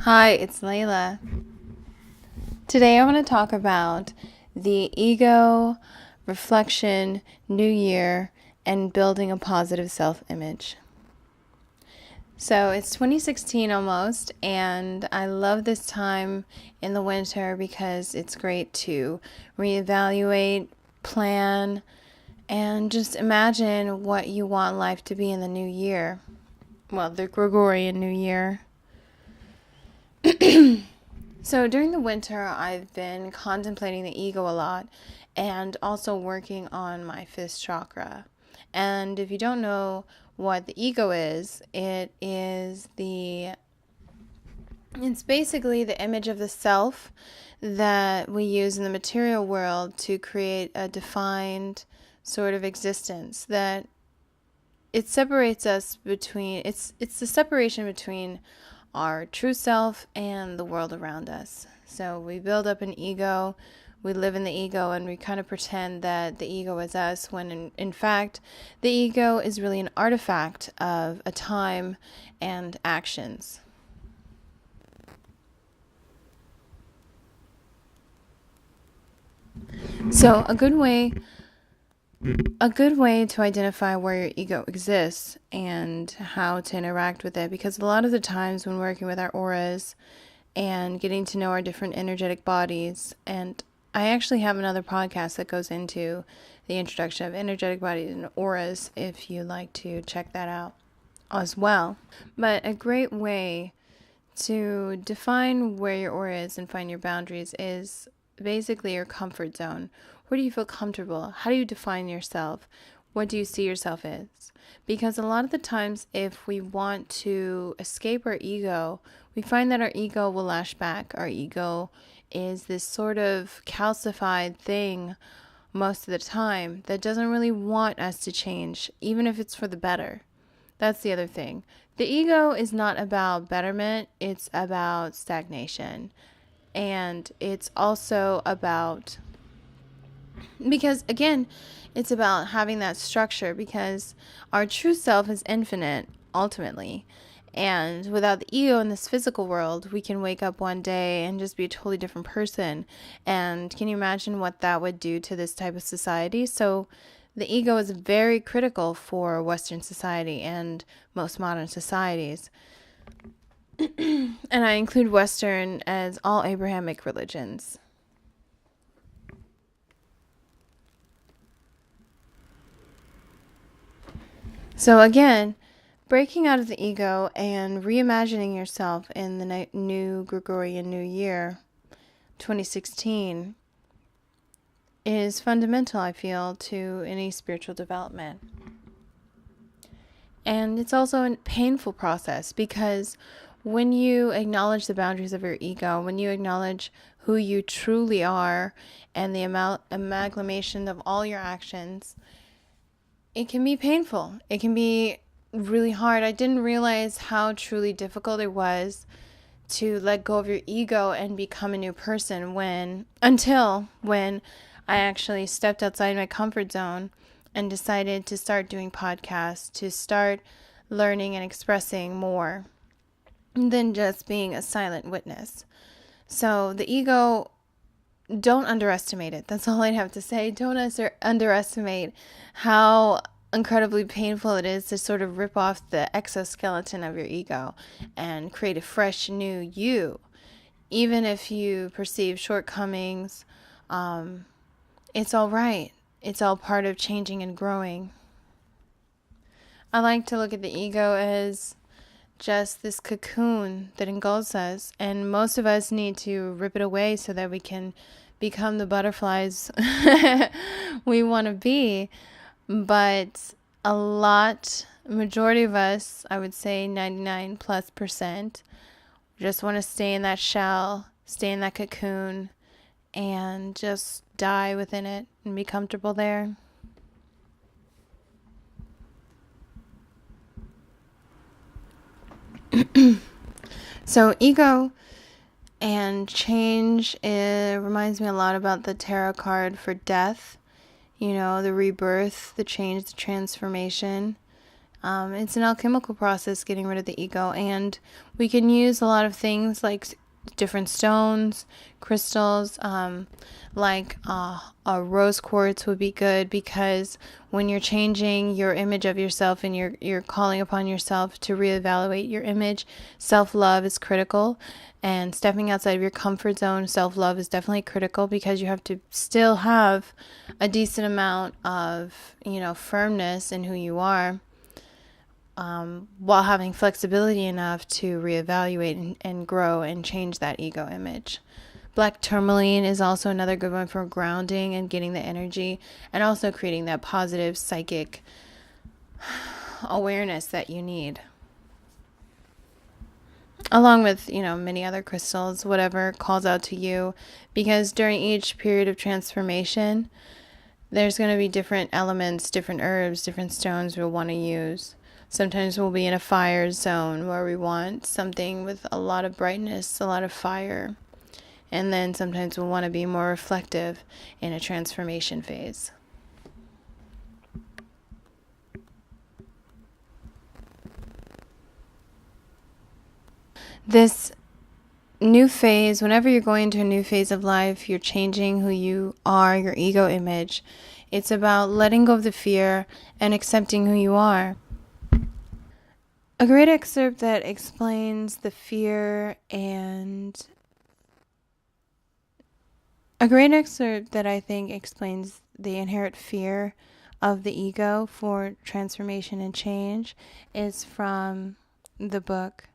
Hi, it's Layla. Today I want to talk about the ego, reflection, new year, and building a positive self-image. So it's 2016 almost, and I love this time in the winter because it's great to reevaluate, plan, and just imagine what you want life to be in the new year. Well, the Gregorian New Year. So during the winter, I've been contemplating the ego a lot and also working on my fifth chakra. And if you don't know what the ego is, it's basically the image of the self that we use in the material world to create a defined sort of existence that it separates us between, it's the separation between our true self and the world around us. So we build up an ego, we live in the ego, and we kind of pretend that the ego is us, when in fact the ego is really an artifact of a time and actions. So a good way to identify where your ego exists and how to interact with it, because a lot of the times when working with our auras and getting to know our different energetic bodies, and I actually have another podcast that goes into the introduction of energetic bodies and auras if you'd like to check that out as well. But a great way to define where your aura is and find your boundaries is basically your comfort zone. Where do you feel comfortable? How do you define yourself? What do you see yourself as? Because a lot of the times, if we want to escape our ego, we find that our ego will lash back. Our ego is this sort of calcified thing most of the time that doesn't really want us to change, even if it's for the better. That's the other thing. The ego is not about betterment, it's about stagnation. And it's also about, because again, it's about having that structure, because our true self is infinite ultimately. And without the ego in this physical world, we can wake up one day and just be a totally different person. And can you imagine what that would do to this type of society? So the ego is very critical for Western society and most modern societies. And I include Western as all Abrahamic religions. So again, breaking out of the ego and reimagining yourself in the new Gregorian New Year, 2016, is fundamental, I feel, to any spiritual development. And it's also a painful process, because when you acknowledge the boundaries of your ego, when you acknowledge who you truly are and the amalgamation of all your actions, it can be painful. It can be really hard. I didn't realize how truly difficult it was to let go of your ego and become a new person until when I actually stepped outside my comfort zone and decided to start doing podcasts, to start learning and expressing more than just being a silent witness. So the ego, don't underestimate it. That's all I'd have to say. Don't underestimate how incredibly painful it is to sort of rip off the exoskeleton of your ego and create a fresh new you. Even if you perceive shortcomings, it's all right. It's all part of changing and growing. I like to look at the ego as just this cocoon that engulfs us, and most of us need to rip it away so that we can become the butterflies we want to be. But majority of us, I would say 99+%, just want to stay in that shell, stay in that cocoon, and just die within it and be comfortable there. So ego and change, it reminds me a lot about the tarot card for death. You know, the rebirth, the change, the transformation. It's an alchemical process, getting rid of the ego, and we can use a lot of things like different stones, crystals, like a rose quartz would be good, because when you're changing your image of yourself and you're calling upon yourself to reevaluate your image, self-love is critical, and stepping outside of your comfort zone, self-love is definitely critical, because you have to still have a decent amount of, firmness in who you are, while having flexibility enough to reevaluate and grow and change that ego image. Black tourmaline is also another good one for grounding and getting the energy, and also creating that positive psychic awareness that you need. Along with, many other crystals, whatever calls out to you, because during each period of transformation, there's going to be different elements, different herbs, different stones we'll want to use. Sometimes we'll be in a fire zone where we want something with a lot of brightness, a lot of fire. And then sometimes we'll want to be more reflective in a transformation phase. This new phase, whenever you're going into a new phase of life, you're changing who you are, your ego image. It's about letting go of the fear and accepting who you are. A great excerpt that explains the fear and a great excerpt that I think explains the inherent fear of the ego for transformation and change is from the book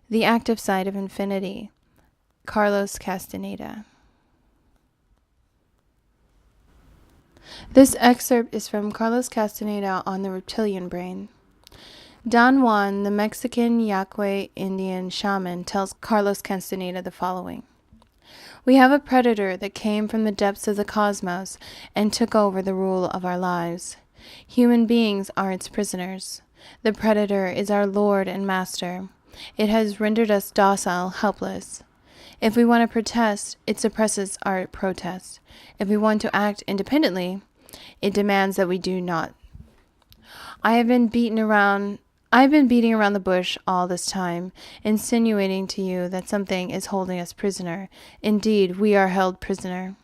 The Active Side of Infinity, Carlos Castaneda. This excerpt is from Carlos Castaneda on the reptilian brain. Don Juan, the Mexican Yaqui Indian shaman, tells Carlos Castaneda the following. We have a predator that came from the depths of the cosmos and took over the rule of our lives. Human beings are its prisoners. The predator is our lord and master. It has rendered us docile, helpless. If we want to protest, it suppresses our protest. If we want to act independently, it demands that we do not. I've been beating around the bush all this time, insinuating to you that something is holding us prisoner. Indeed, we are held prisoner.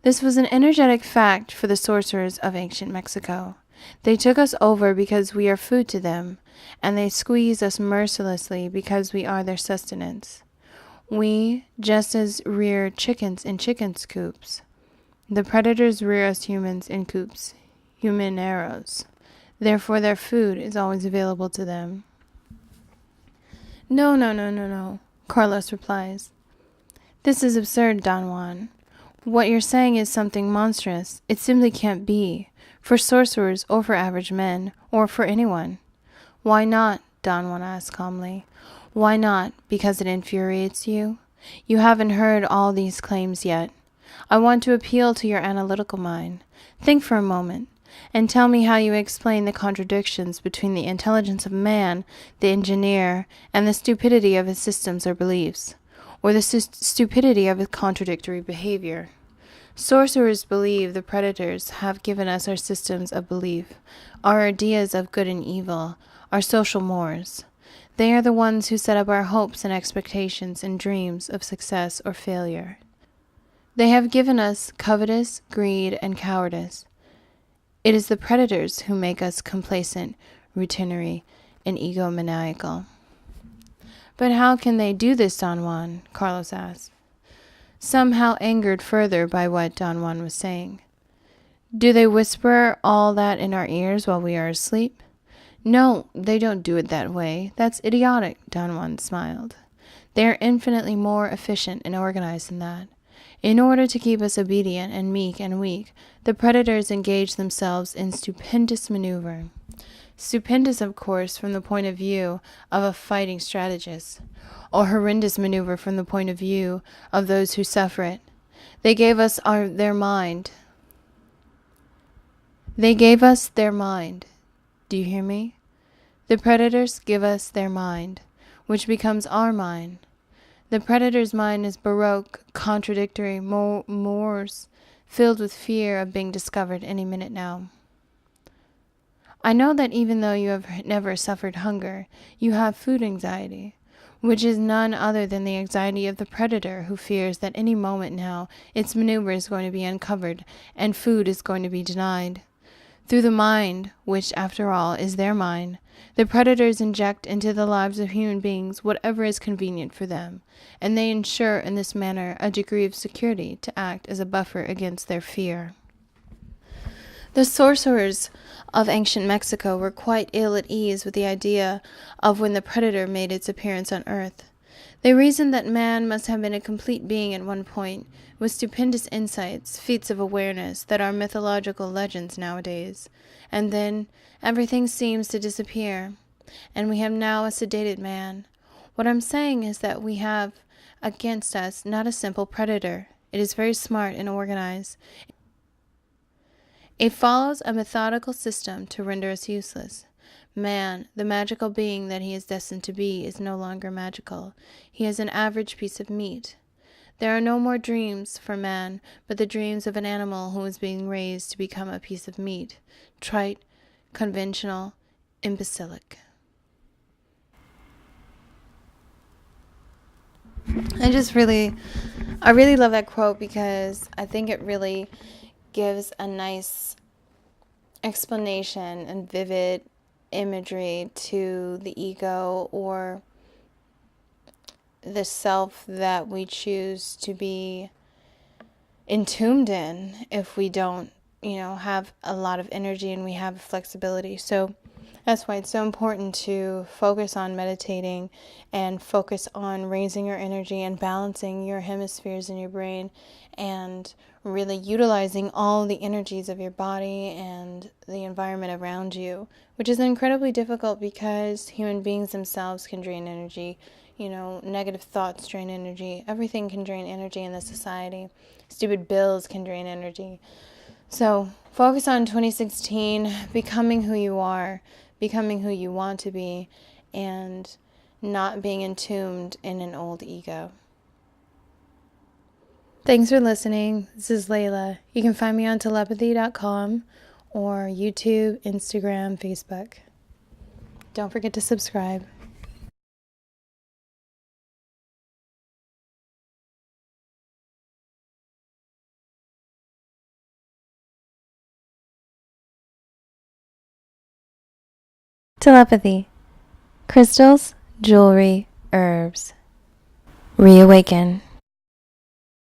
This was an energetic fact for the sorcerers of ancient Mexico. They took us over because we are food to them, and they squeeze us mercilessly because we are their sustenance. We, just as rear chickens in chickens' coops. The predators rear us humans in coops, humaneros. Therefore, their food is always available to them. No, Carlos replies. This is absurd, Don Juan. What you're saying is something monstrous. It simply can't be, for sorcerers or for average men, or for anyone. Why not? Don Juan asks calmly. Why not? Because it infuriates you? You haven't heard all these claims yet. I want to appeal to your analytical mind. Think for a moment, and tell me how you explain the contradictions between the intelligence of man, the engineer, and the stupidity of his systems or beliefs, or the stupidity of his contradictory behavior. Sorcerers believe the predators have given us our systems of belief, our ideas of good and evil, our social mores. They are the ones who set up our hopes and expectations and dreams of success or failure. They have given us covetous, greed, and cowardice. It is the predators who make us complacent, routinary, and egomaniacal. But how can they do this, Don Juan? Carlos asked, somehow angered further by what Don Juan was saying. Do they whisper all that in our ears while we are asleep? No, they don't do it that way. That's idiotic, Don Juan smiled. They are infinitely more efficient and organized than that. In order to keep us obedient and meek and weak, the predators engage themselves in stupendous maneuver. Stupendous, of course, from the point of view of a fighting strategist, or horrendous maneuver from the point of view of those who suffer it. They gave us their mind. They gave us their mind. Do you hear me? The predators give us their mind, which becomes our mind. The predator's mind is baroque, contradictory, morose, filled with fear of being discovered any minute now. I know that even though you have never suffered hunger, you have food anxiety, which is none other than the anxiety of the predator, who fears that any moment now its maneuver is going to be uncovered and food is going to be denied. Through the mind, which, after all, is their mind, the predators inject into the lives of human beings whatever is convenient for them, and they ensure in this manner a degree of security to act as a buffer against their fear. The sorcerers of ancient Mexico were quite ill at ease with the idea of when the predator made its appearance on earth. They reasoned that man must have been a complete being at one point, with stupendous insights, feats of awareness that are mythological legends nowadays, and then everything seems to disappear, and we have now a sedated man. What I'm saying is that we have against us not a simple predator. It is very smart and organized. It follows a methodical system to render us useless. Man, the magical being that he is destined to be, is no longer magical. He is an average piece of meat. There are no more dreams for man, but the dreams of an animal who is being raised to become a piece of meat, trite, conventional, imbecilic. I really love that quote because I think it really gives a nice explanation and vivid imagery to the ego, or the self that we choose to be entombed in if we don't, have a lot of energy and we have flexibility. So that's why it's so important to focus on meditating and focus on raising your energy and balancing your hemispheres in your brain and really utilizing all the energies of your body and the environment around you, which is incredibly difficult because human beings themselves can drain energy. Negative thoughts drain energy. Everything can drain energy in this society. Stupid bills can drain energy. So focus on 2016, becoming who you are, becoming who you want to be, and not being entombed in an old ego. Thanks for listening. This is Layla. You can find me on telepathy.com or YouTube, Instagram, Facebook. Don't forget to subscribe. Telepathy. Crystals, jewelry, herbs. Reawaken.